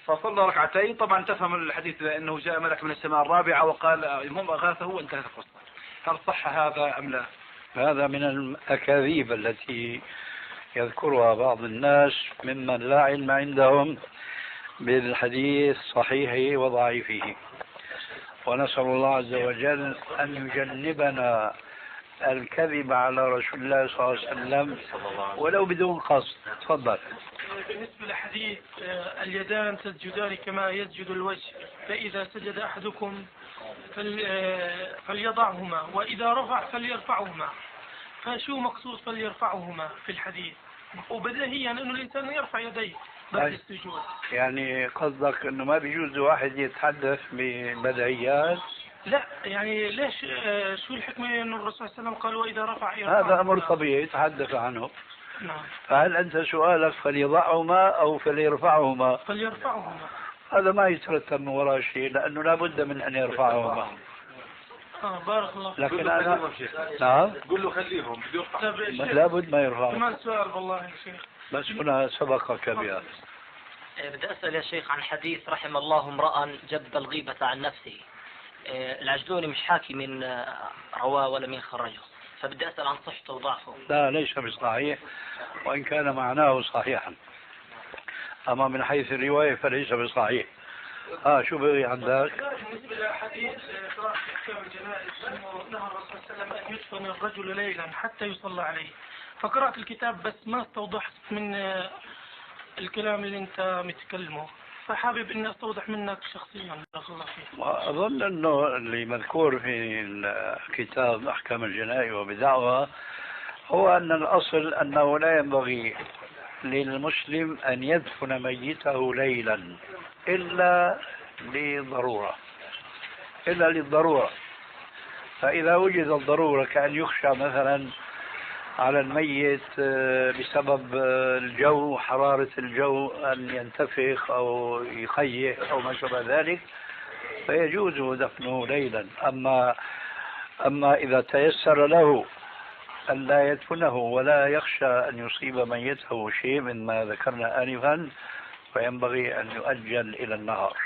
Speaker 6: فصلى ركعتين. طبعا تفهم الحديث أنه جاء ملك من السماء الرابعة وقال المهم أغاثه وانتهت القصة. هل صح هذا أم لا؟
Speaker 3: هذا من الأكاذيب التي يذكرها بعض الناس ممن لا علم عندهم بالحديث صحيحه وضعيفه، ونسأل الله عز وجل أن يجنبنا الكذب على رسول الله صلى الله عليه وسلم ولو بدون قصد. تفضل.
Speaker 4: بالنسبة لحديث اليدان تسجدان كما يسجد الوجه، فإذا سجد أحدكم فليضعهما، وإذا رفع فليرفعهما، فشو مقصود فليرفعهما في الحديث؟ وبديهيا أنه الإنسان يرفع يديه بعد السجود.
Speaker 3: يعني قصدك أنه ما بيجوز واحد يتحدث ببدعيات؟
Speaker 4: لا، يعني ليش شو الحكمة أن الرسول صلى الله عليه وسلم قال وإذا رفع يرفع؟
Speaker 3: هذا أمر طبيعي يتحدث عنه.
Speaker 4: نعم.
Speaker 3: فهل أنت سؤالك فليضعهما أو فليرفعهما؟
Speaker 4: فليرفعهما.
Speaker 3: هذا ما يترتب من وراء شيء، لأنه لا بد من أن يرفعهما.
Speaker 4: بارك الله.
Speaker 3: لكن أنا نعم
Speaker 5: قل له خليهم
Speaker 3: لا بد ما يرفعهما.
Speaker 4: كمان سؤال والله يا شيخ،
Speaker 3: بس هنا سبقك بها.
Speaker 7: بدي أسأل يا شيخ عن حديث رحم الله امرأ جب الغيبة عن نفسه. العجلوني مش حاكي من رواه ولا من خرجه، فبدي أسأل عن صحته وضعفه.
Speaker 3: لا ليس بصحيح، وإن كان معناه صحيحا، أما من حيث الرواية فليس بصحيح. شو بغي عندك؟
Speaker 4: بالنسبة لحديث قراءة أحكام الجنائز أنه نهى الرسول صلى الله عليه وسلم أن يدفن الرجل ليلا حتى يصلى عليه، فقرأت الكتاب بس ما استوضحت من الكلام اللي أنت متكلمه، فحابب إني أستوضح منك شخصيا. بارك الله فيك.
Speaker 3: وأظن أنه اللي مذكور في الكتاب أحكام الجنائز وبدعوى هو أن الأصل أنه لا ينبغي للمسلم أن يدفن ميته ليلا إلا للضرورة. فإذا وجد الضرورة كأن يخشى مثلا على الميت بسبب الجو، حرارة الجو، أن ينتفخ أو يخيح أو ما شابه ذلك، فيجوز دفنه ليلا. أما إذا تيسر له أن لا يدفنه ولا يخشى أن يصيب ميته شيء من ما ذكرنا آنفا، فينبغي أن يؤجل إلى النهار.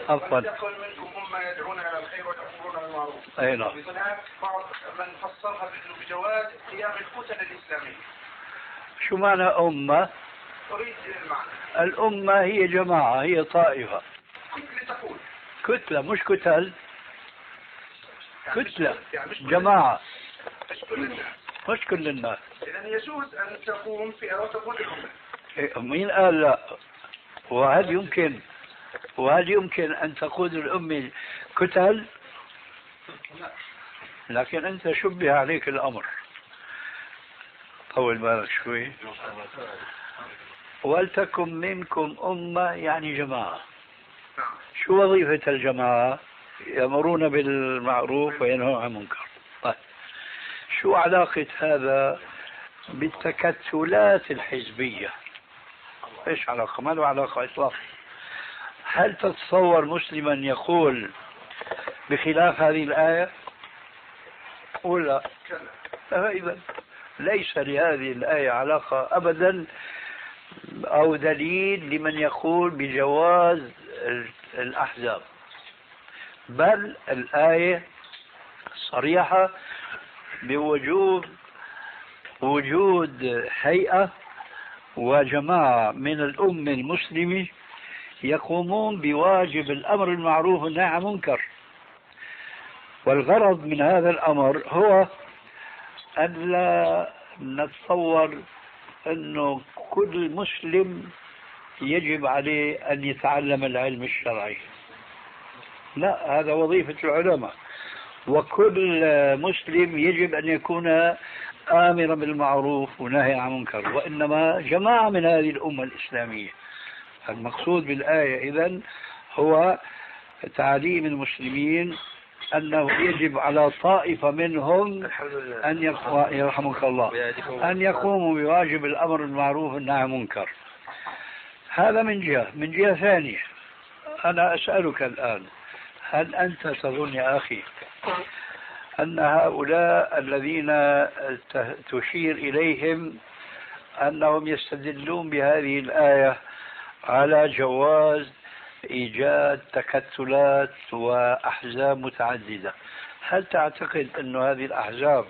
Speaker 3: عفوا.
Speaker 6: يكن منكم أمة يدعون إلى الخير ويأمرون بالمعروف.
Speaker 3: أي نعم.
Speaker 6: هناك بعض من فسرها بجواز قيام الكتل الإسلامية.
Speaker 3: شو معنى أمة؟
Speaker 6: أريد المعنى.
Speaker 3: الأمة هي جماعة، هي طائفة.
Speaker 6: كتلة تقول.
Speaker 3: كتلة مش كتل.
Speaker 6: يعني
Speaker 3: كتلة
Speaker 6: يعني
Speaker 3: جماعة
Speaker 6: مش كل الناس.
Speaker 3: مش كل الناس.
Speaker 6: إذن يجوز أن تقوم فئة وتقول الأمة.
Speaker 3: مين قال لا؟ وهل يمكن أن تقود الأمة كتل؟ لكن أنت شبه عليك الأمر. طول بالك شوي. ولتكن منكم أمة يعني جماعة. شو وظيفة الجماعة؟ يأمرون بالمعروف وينهون عن المنكر. طيب شو علاقة هذا بالتكتلات الحزبية؟ ايش علاقة؟ ما له علاقة إطلاقا. هل تتصور مسلما يقول بخلاف هذه الآية؟ ولا إذا ليس لهذه الآية علاقة أبدا أو دليل لمن يقول بجواز الأحزاب، بل الآية صريحة بوجود هيئة وجماعة من الأمة المسلمة يقومون بواجب الأمر المعروف والنهي عن المنكر. والغرض من هذا الأمر هو أن لا نتصور أنه كل مسلم يجب عليه أن يتعلم العلم الشرعي. لا، هذا وظيفة العلماء. وكل مسلم يجب أن يكون آمرا بالمعروف ونهي عن المنكر، وإنما جماعة من هذه الأمة الإسلامية. المقصود بالآية إذن هو تعليم المسلمين أنه يجب على طائفة منهم أن يرحمك الله أن يقوموا بواجب الأمر بالمعروف والنهي عن المنكر. هذا من جهة. من جهة ثانية أنا أسألك الآن، هل أنت تظن يا أخي أن هؤلاء الذين تشير إليهم أنهم يستدلون بهذه الآية على جواز إيجاد تكتلات وأحزاب متعددة، هل تعتقد أن هذه الأحزاب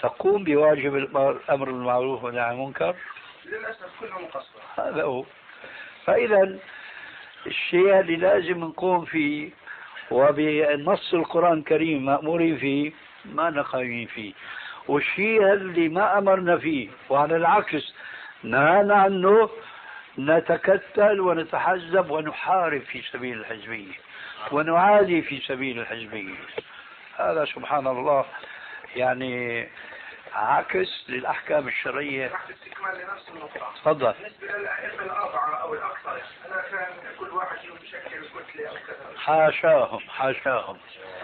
Speaker 3: تقوم بواجب الأمر بالمعروف والنهي عن المنكر؟
Speaker 6: للأسف كلهم مقصرة.
Speaker 3: هذا هو. فإذا الشيء اللي لازم نقوم فيه وبنص القرآن الكريم مأمورين فيه ما نقايمين فيه، والشيء اللي ما أمرنا فيه وعلى العكس نهانا عنه نتكتل ونتحزب ونحارب في سبيل الحزبية ونعادي في سبيل الحزبية. هذا سبحان الله يعني عكس للأحكام الشرعية.
Speaker 8: تحت استكمال لنفس النقطة.
Speaker 3: تفضل.
Speaker 8: بالنسبة للأئمة الأربعة أو الأكثر، أنا كان كل واحد فيهم بشكل كتلة أو كذا.
Speaker 3: حاشاهم حاشاهم.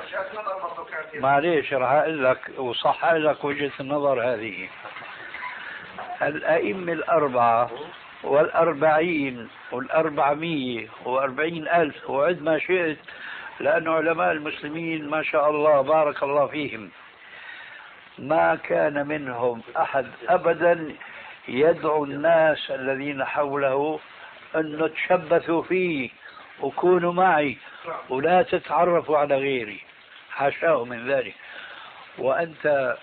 Speaker 8: وجهة نظر برضه كانت.
Speaker 3: معليش راح أقول لك وصح لك وجهة النظر هذه. الأئمة الأربعة والأربعين والأربعمية وأربعين ألف وعد ما شئت، لأن علماء المسلمين ما شاء الله بارك الله فيهم ما كان منهم أحد أبدا يدعو الناس الذين حوله أن تشبثوا فيه وكونوا معي ولا تتعرفوا على غيري، حاشاه من ذلك. وأنت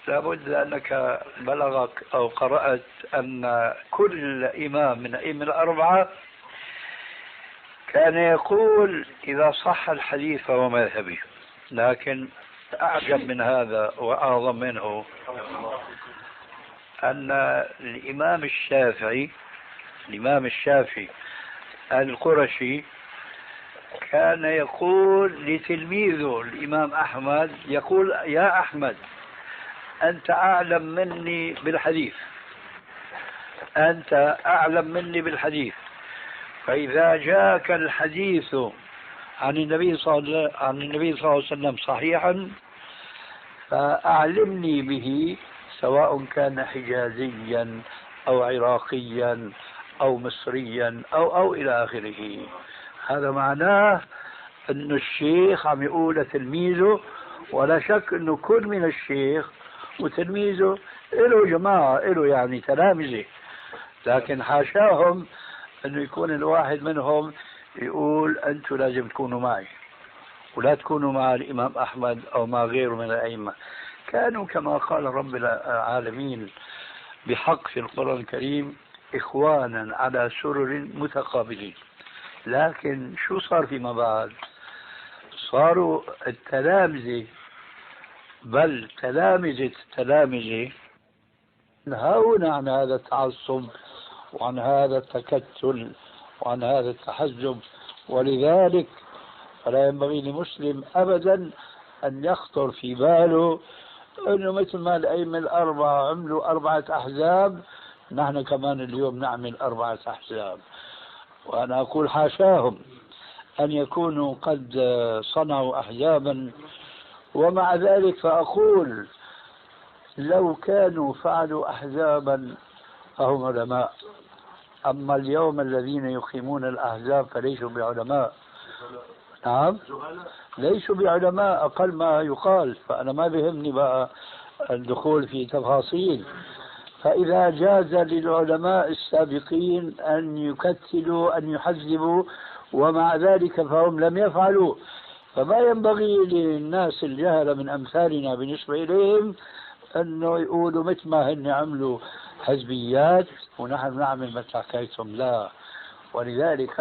Speaker 3: لابد أنك بلغك أو قرأت أن كل إمام من الأئمة الأربعة كان يقول إذا صح الحديث فهو مذهبي. لكن أعجب من هذا وأعظم منه أن الإمام الشافعي القرشي كان يقول لتلميذه الإمام أحمد، يقول يا أحمد أنت أعلم مني بالحديث، أنت أعلم مني بالحديث، فإذا جاءك الحديث عن النبي صلى الله عليه وسلم صحيحا فأعلمني به، سواء كان حجازيا أو عراقيا أو مصريا أو إلى آخره. هذا معناه أن الشيخ عم يقول لتلميذه، ولا شك أنه كل من الشيخ وتلميذه له جماعة له يعني تلامذة، لكن حاشاهم أنه يكون الواحد منهم يقول أنتم لازم تكونوا معي ولا تكونوا مع الإمام أحمد أو مع غيره من الأئمة. كانوا كما قال رب العالمين بحق في القرآن الكريم إخوانا على سرر متقابلين. لكن شو صار فيما بعد؟ صاروا التلامذة بل تلامذة ينهون عن هذا التعصب وعن هذا التكتل وعن هذا التحزب. ولذلك فلا ينبغي لمسلم أبدا أن يخطر في باله أنه مثل ما الأئمة الأربعة عملوا 4 أحزاب نحن كمان اليوم نعمل 4 أحزاب. وأنا أقول حاشاهم أن يكونوا قد صنعوا أحزابا، ومع ذلك فأقول لو كانوا فعلوا أحزابا فهم علماء. أما اليوم الذين يقيمون الأحزاب فليسوا بعلماء. نعم ليسوا بعلماء أقل ما يقال. فأنا ما بيهمني بقى الدخول في تفاصيل. فإذا جاز للعلماء السابقين أن يكتلوا أن يحزبوا ومع ذلك فهم لم يفعلوا، فما ينبغي للناس الجهلة من أمثالنا بالنسبة إليهم أنه يقولوا مثل ما هن عملوا حزبيات ونحن نعمل مثل حكايتهم. لا. ولذلك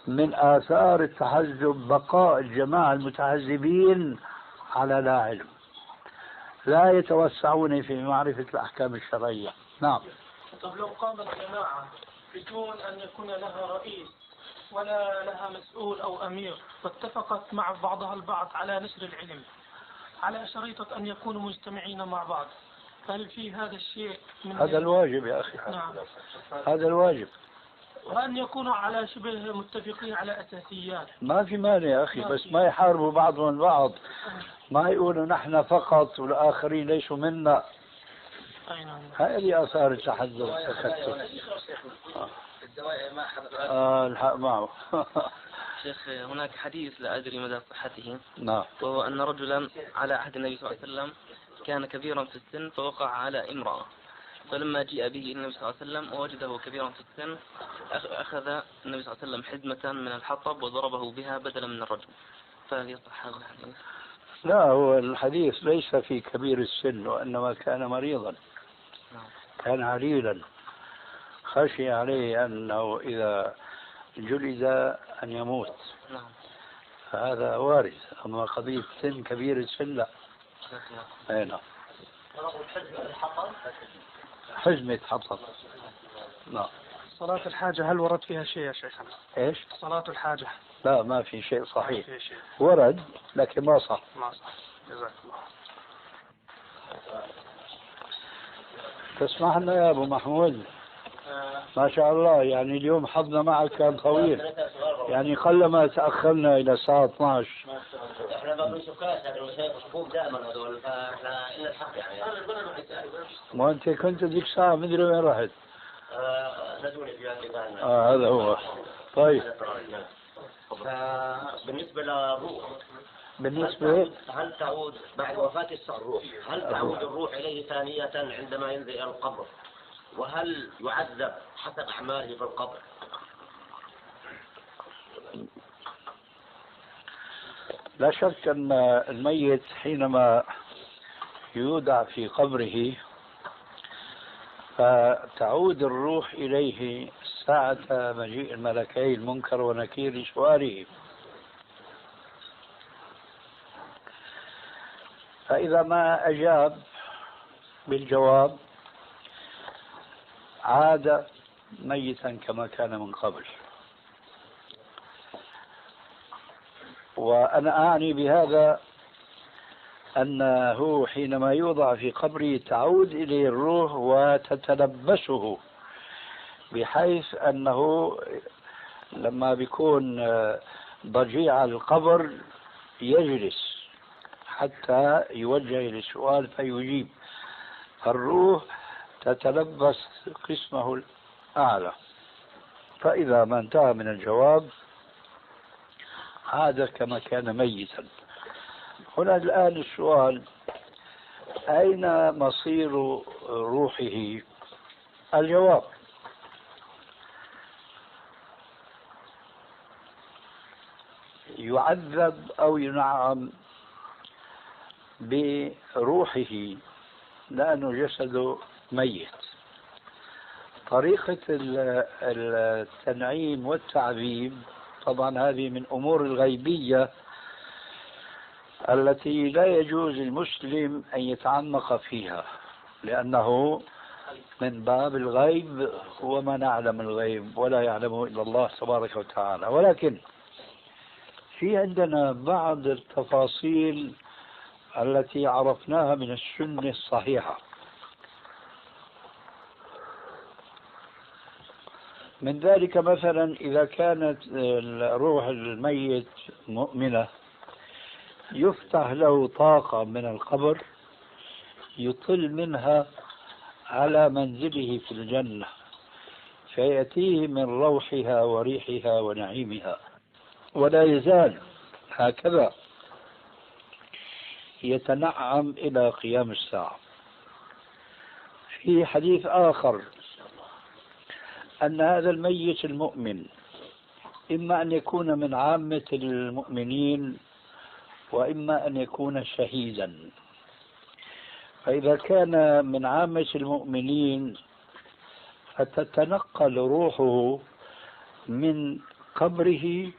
Speaker 3: من آثار التحزب بقاء الجماعة المتحزبين على لا علم، لا يتوسعون في معرفة الأحكام الشرعية. نعم.
Speaker 4: طب لو قامت جماعة بدون أن يكون لها رئيس ولا لها مسؤول أو أمير واتفقت مع بعضها البعض على نشر العلم على شريطة أن يكونوا مجتمعين مع بعض، هل في هذا الشيء من
Speaker 3: هذا الواجب يا أخي.
Speaker 4: نعم.
Speaker 3: هذا الواجب.
Speaker 4: وأن يكونوا على شبه متفقين على أساسيات.
Speaker 3: ما في مانع يا أخي، بس ما يحاربوا بعضهم البعض، ما يقولوا نحن فقط والآخرين ليسوا منا. هذه آثار التحزب والتكتل. الحق معه.
Speaker 9: شيخ هناك حديث لا أدري مدى صحته.
Speaker 3: نعم.
Speaker 9: وهو أن رجلا على عهد النبي صلى الله عليه وسلم كان كبيرا في السن فوقع على امرأة، فلما جاء به النبي صلى الله عليه وسلم ووجده كبيرا في السن أخذ النبي صلى الله عليه وسلم حزمة من الحطب وضربه بها بدلا من الرجل، فهل يصح هذا الحديث؟
Speaker 3: لا، هو الحديث ليس في كبير السن، وإنما كان مريضا، كان عليلا خشي عليه أنه إذا جلد أن يموت. فهذا وارد. أما قضية سن كبير السن لا. نعم. حزمة حطب. نعم.
Speaker 4: صلاة الحاجة هل ورد فيها شيء يا شيخنا؟
Speaker 3: ايش؟
Speaker 4: صلاة الحاجة.
Speaker 3: لا، ما في شيء صحيح. ورد لكن ما صح.
Speaker 4: ما صح. جزاك الله.
Speaker 3: تسمح لنا يا أبو محمود؟ ما شاء الله، يعني اليوم حظنا معك كان طويل، يعني قلما تأخرنا إلى الساعة 12.
Speaker 10: احنا ما بنشوفهاش لكن المشايخ يشوفوهم دائما هذول، فاحنا إلى الحق يعني.
Speaker 3: ما أنت كنت ذيك الساعة مدري وين رحت؟
Speaker 10: نزولي في هذه
Speaker 3: هذا هو. طيب
Speaker 10: بالنسبة للروح، هل تعود بعد وفاة الروح، هل تعود الروح إليه ثانية عندما ينزل إلى القبر؟ وهل يعذب حسب أعماله في القبر؟
Speaker 3: لا شك أن الميت حينما يودع في قبره فتعود الروح إليه ساعة مجيء الملكين المنكر ونكير لسؤاله. فإذا ما أجاب بالجواب عاد ميتا كما كان من قبل. وأنا أعني بهذا أنه حينما يوضع في قبره تعود إليه الروح وتتلبسه، بحيث أنه لما بيكون ضجيع القبر يجلس حتى يوجه للسؤال فيجيب. الروح تتلبس قسمه الأعلى، فإذا ما انتهى من الجواب عاد كما كان ميتا. هنا الآن السؤال: أين مصير روحه؟ الجواب: يعذب أو ينعم بروحه لأنه جسده ميت. طريقة التنعيم والتعذيب طبعا هذه من أمور الغيبية التي لا يجوز للمسلم أن يتعمق فيها، لأنه من باب الغيب وما نعلم الغيب ولا يعلمه إلا الله تبارك وتعالى. ولكن في عندنا بعض التفاصيل التي عرفناها من السنة الصحيحة. من ذلك مثلا إذا كانت روح الميت مؤمنة يفتح له طاقة من القبر يطل منها على منزله في الجنة، فيأتيه من روحها وريحها ونعيمها، ولا يزال هكذا يتنعم إلى قيام الساعة. في حديث آخر أن هذا الميت المؤمن إما أن يكون من عامة المؤمنين وإما أن يكون شهيدا. فإذا كان من عامة المؤمنين فتتنقل روحه من قبره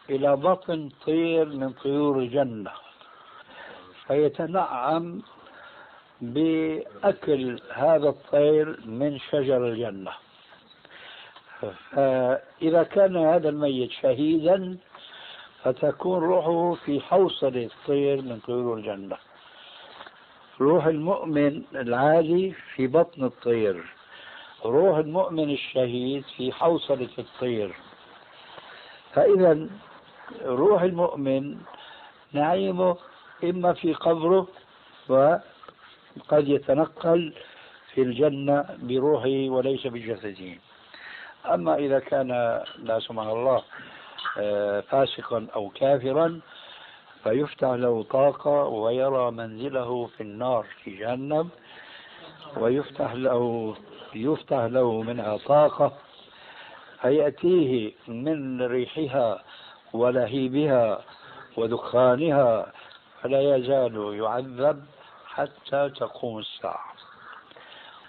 Speaker 3: إلى بطن طير من طيور الجنة فيتنعم بأكل هذا الطير من شجر الجنة. إذا كان هذا الميت شهيدا فتكون روحه في حوصلة الطير من طيور الجنة. روح المؤمن العادي في بطن الطير، روح المؤمن الشهيد في حوصلة الطير. فإذا روح المؤمن نعيمه إما في قبره وقد يتنقل في الجنة بروحه وليس بجسده. أما إذا كان لا سمح الله فاسقا أو كافرا فيفتح له طاقة ويرى منزله في النار في جهنم، ويفتح له منها طاقة فيأتيه من ريحها ولهيبها ودخانها فلا يزال يعذب حتى تقوم الساعة.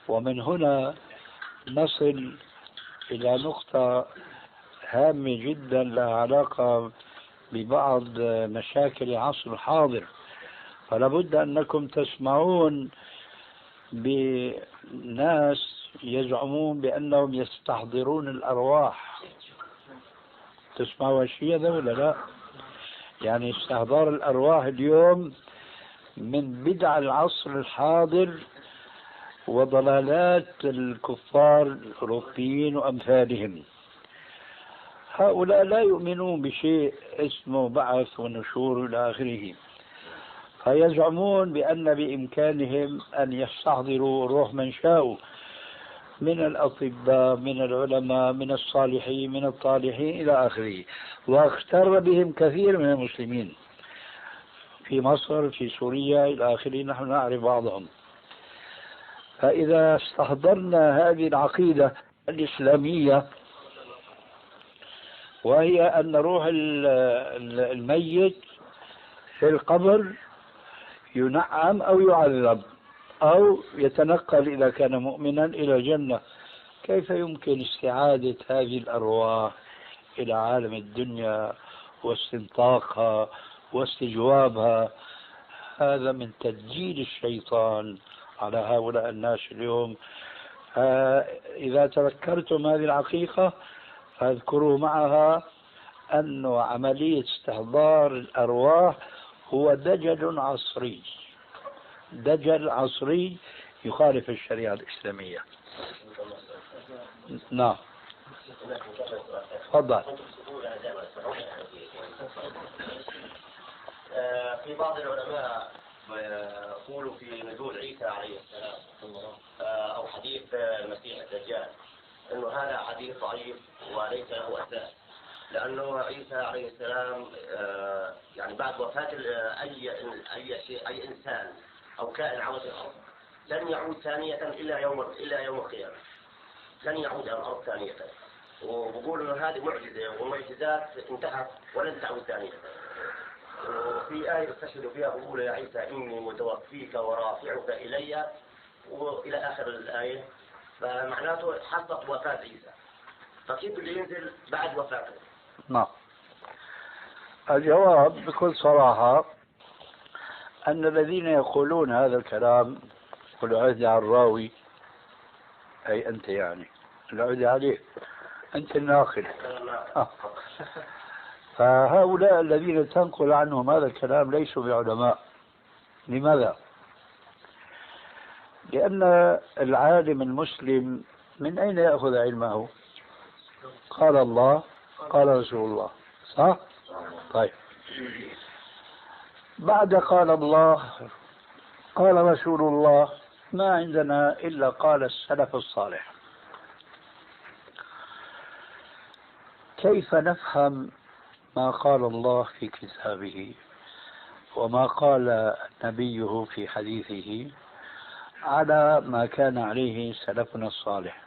Speaker 3: ومن هنا نصل إلى نقطة هامة جدا لها علاقة ببعض مشاكل العصر الحاضر. فلا بد أنكم تسمعون بناس يزعمون بأنهم يستحضرون الأرواح. تسمعوا الشيء هذا ولا لا؟ يعني استحضار الأرواح اليوم من بدع العصر الحاضر وضلالات الكفار الأوروبيين وأمثالهم. هؤلاء لا يؤمنون بشيء اسمه بعث ونشور إلى آخره، فيزعمون بأن بإمكانهم أن يستحضروا روح من شاءوا من الأطباء، من العلماء، من الصالحين، من الطالحين إلى آخره. واغتر بهم كثير من المسلمين في مصر، في سوريا إلى آخره، نحن نعرف بعضهم. فإذا استحضرنا هذه العقيدة الإسلامية، وهي أن روح الميت في القبر ينعم أو يعذب أو يتنقل إذا كان مؤمنا إلى الجنة، كيف يمكن استعادة هذه الأرواح إلى عالم الدنيا واستنطاقها واستجوابها؟ هذا من تدجيل الشيطان على هؤلاء الناس اليوم. إذا تذكرتم هذه الحقيقة فاذكروا معها أن عملية استحضار الأرواح هو دجل عصري، دجل عصري يخالف الشريعة الإسلامية. نعم، تفضل.
Speaker 10: في بعض العلماء يقولوا في نزول عيسى عليه السلام أو حديث المسيح الدجال أنه هذا حديث ضعيف وليس له أساس، لأنه عيسى عليه السلام يعني بعد وفاة أي إنسان أو كائن على الأرض لن يعود ثانية إلا يوم القيامة، لن يعود إلى الأرض ثانية. وبقولوا أن هذه معجزة والمعجزات انتهت ولن تعود ثانية. وفي آية استشهدوا فيها بقول يا عيسى إني متوفيك ورافعك إلي وإلى آخر الآية، فمعناته حصلت وفاة عيسى، فكيف اللي ينزل بعد وفاته؟
Speaker 3: نعم، الجواب بكل صراحة أن الذين يقولون هذا الكلام والعهد على الراوي، أي أنت يعني العهد عليه، أنت الناقل. فهؤلاء الذين تنقل عنهم هذا الكلام ليسوا بعلماء. لماذا؟ لأن العالم المسلم من أين يأخذ علمه؟ قال الله، قال رسول الله، صح؟ طيب، بعد قال الله قال رسول الله ما عندنا إلا قال السلف الصالح. كيف نفهم ما قال الله في كتابه وما قال نبيه في حديثه على ما كان عليه سلفنا الصالح؟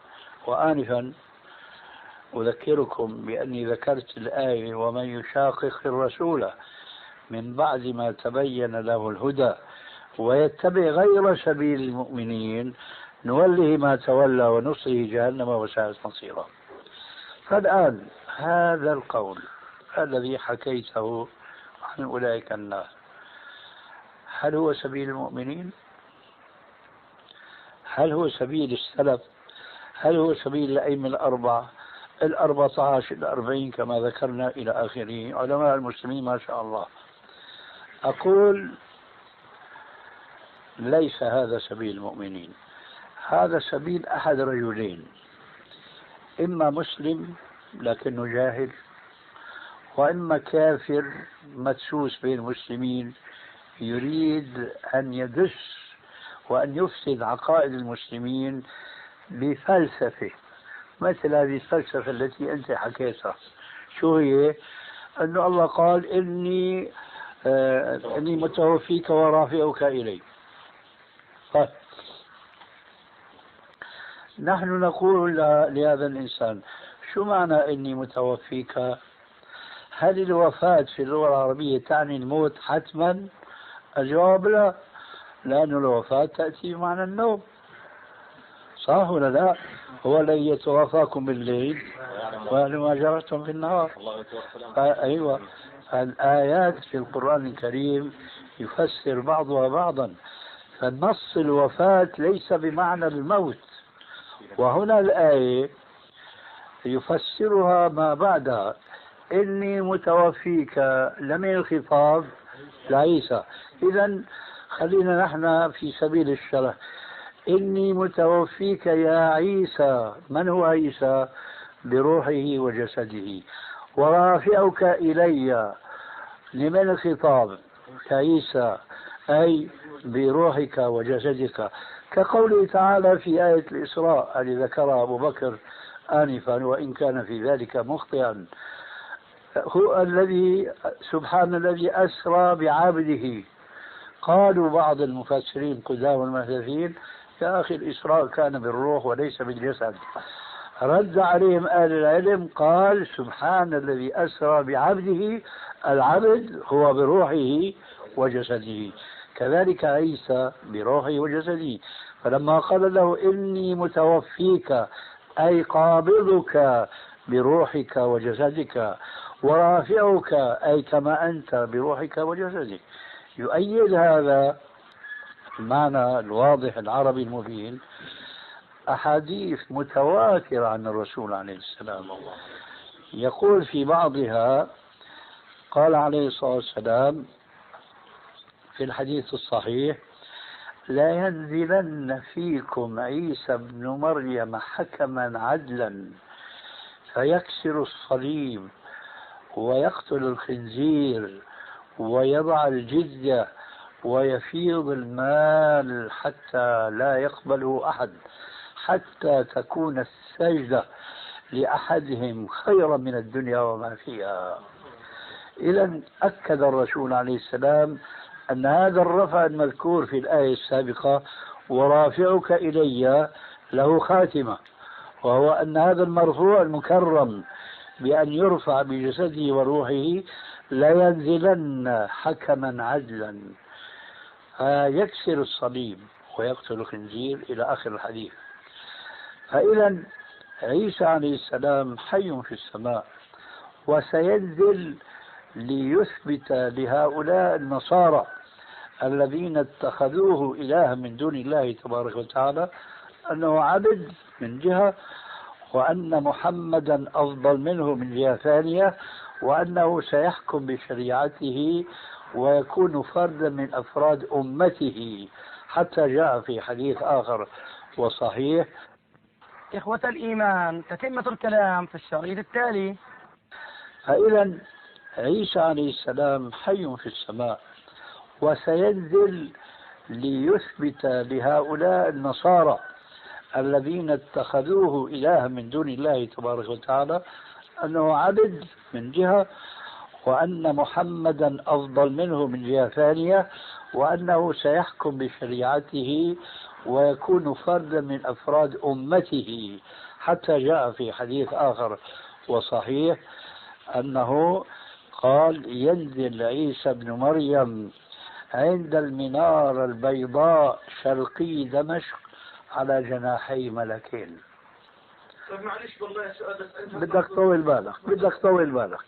Speaker 3: وآنفا أذكركم بأني ذكرت الآية ومن يشاقق الرسول من بعد ما تبين له الهدى ويتبع غير سبيل المؤمنين نوله ما تولى ونصله جهنم وساءت مصيرا. فالآن هذا القول الذي حكيته عن أولئك الناس هل هو سبيل المؤمنين؟ هل هو سبيل السلف؟ هل هو سبيل الأئمة الأربعة، 14 40 كما ذكرنا إلى آخره، علماء المسلمين ما شاء الله؟ أقول ليس هذا سبيل المؤمنين، هذا سبيل أحد رجلين، إما مسلم لكنه جاهل، وإما كافر مدسوس بين المسلمين يريد أن يدس وأن يفسد عقائد المسلمين بفلسفة مثل هذه الفلسفة التي أنت حكيتها. شو هي؟ أن الله قال إني متوفيك ورافعك إلي. طيب، نحن نقول لهذا الإنسان شو معنى إني متوفيك؟ هل الوفاة في اللغة العربية تعني الموت حتما؟ الجواب لا، لأن الوفاة تأتي بمعنى النوم، صح ولا لا؟ هو الذي يتوفاكم بالليل ويعلم ما جرتم في النهار. أيوة، الآيات في القرآن الكريم يفسر بعضها بعضا، فالنص الوفاة ليس بمعنى الموت، وهنا الآية يفسرها ما بعدها، إني متوفيك لمن الخطاب لعيسى. إذن خلينا نحن في سبيل الشرح، إني متوفيك يا عيسى. من هو عيسى؟ بروحه وجسده. ورافعك إلي. لمن الخطاب؟ كعيسى، أي بروحك وجسدك، كقوله تعالى في آية الإسراء التي ذكرها أبو بكر آنفا وإن كان في ذلك مخطئا. هو الذي سبحان الذي أسرى بعبده. قالوا بعض المفسرين قدام المحدثين يا أخي الإسراء كان بالروح وليس بالجسد. رد عليهم أهل العلم قال سبحان الذي أسرى بعبده، العبد هو بروحه وجسده، كذلك عيسى بروحه وجسده. فلما قال له إني متوفيك أي قابضك بروحك وجسدك، ورافعك أي كما أنت بروحك وجسدك، يؤيد هذا المعنى الواضح العربي المبين أحاديث متواترة عن الرسول عليه السلام. يقول في بعضها قال عليه الصلاة والسلام في الحديث الصحيح لا ينزلن فيكم عيسى بن مريم حكما عدلا فيكسر الصليب ويقتل الخنزير ويضع الجزية ويفيض المال حتى لا يقبله أحد، حتى تكون السجدة لأحدهم خيرا من الدنيا وما فيها. إذا أكد الرسول عليه السلام أن هذا الرفع المذكور في الآية السابقة ورافعك إلي له خاتمة، وهو أن هذا المرفوع المكرم بأن يرفع بجسده وروحه لا ينزلن حكما عدلا يكسر الصليب ويقتل الخنزير إلى آخر الحديث. فإذا عيسى عليه السلام حي في السماء وسينزل ليثبت لهؤلاء النصارى الذين اتخذوه إلها من دون الله تبارك وتعالى أنه عبد من جهة، وأن محمدا أفضل منه من جهة ثانية، وأنه سيحكم بشريعته ويكون فردا من أفراد أمته، حتى جاء في حديث آخر وصحيح.
Speaker 2: إخوة الإيمان، تتمة الكلام في الشريط التالي.
Speaker 3: فإذا عيسى عليه السلام حي في السماء وسينزل ليثبت لهؤلاء النصارى الذين اتخذوه إلها من دون الله تبارك وتعالى أنه عبد من جهة، وأن محمدا أفضل منه من جهة ثانية، وأنه سيحكم بشريعته ويكون فردا من أفراد أمته، حتى جاء في حديث آخر وصحيح أنه قال ينزل عيسى بن مريم عند المنارة البيضاء شرقي دمشق على جناحي ملكين.
Speaker 8: طيب معلش والله سؤال
Speaker 3: بدك طول بالك